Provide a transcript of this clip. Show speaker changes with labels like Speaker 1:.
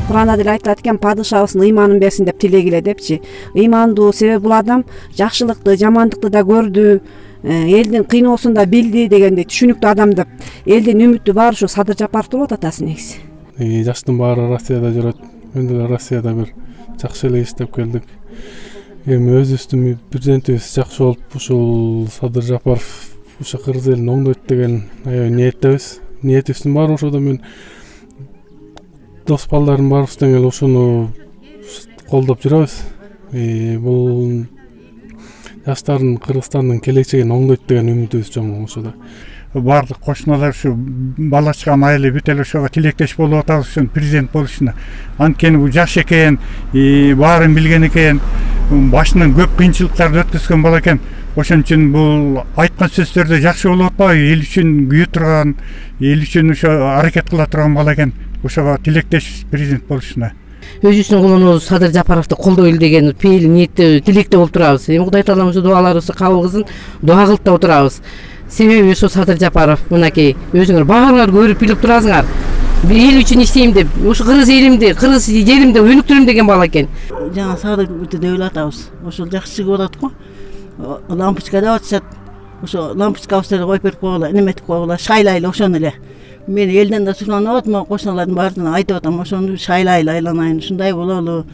Speaker 1: Kur'anda деле айтылат экен, падышабыздын ыйманын берсин деп тилегиле депчи. Ыймандуу, себеби бул адам жакшылыкты, жамандыкты да көрдү, элдин кыйноосун да билди дегендей түшүнүктүү адам деп. Элдин үмүтү баары ушу Садыр Жапаров болот атасы негизи.
Speaker 2: Жаштын баары Россияда жүрөт. Мен деле Россияда бир жакшы эле иштеп келдик. Эми өзүбүздүн президентибиз жакшы болуп, ушул Садыр Жапаров ушу кыргыз элин оңдойт деген ниеттебиз. Ниетибиздин баары ошодо. Мен дос балдарым баарыбыз тең эле ушуну колдоп жүрөбүз. Бул жаштардын, Кыргызстандын келечегин оңдойт деген үмүтүбүз чоң ошодо.
Speaker 3: Бардык кошуналар ушу бала чыккан айылы бүт эле ошого тилектеш болуп атабыз ушун президент болушуна. Анткени бул жаш экен, баарын билген экен, башынан көп кыйынчылыктарды өткөзгөн бала экен. Ошон үчүн бул айткан сөздөрдө жакшы болуп атпайбы? Эл үчүн күйө турган, эл үчүн ошо аракет кыла турган бала экен. Ошого тилектеш президент болушуна.
Speaker 4: Өзүбүздүн колунубуз Садыр Жапаровду колдойлу деген пейил ниетте, тилекте болуп турабыз. Эми Кудай таалам ушу дуаларыбызды кабыл кылсын, дуа кылып да отурабыз. Себеби ушу Садыр Жапаров мынакей өзүңөр баарыңар көрүп билип турасыңар. Эл үчүн иштейм деп, ушу кыргыз элимди, кыргыз жеримди өнүктүрөм деген бала экен.
Speaker 5: Жана Садыр деп атабыз. Ошол жакшы чыгып атат го. Лампочка деп атышат. Ошо лампочкабызды коюп берип койгула, неметип койгула, шайлайлы ошону эле. Мен элден да суранып атам, кошуналардын баарына айтып атам, ошону шайлайлы айланайын, ушундай бололу.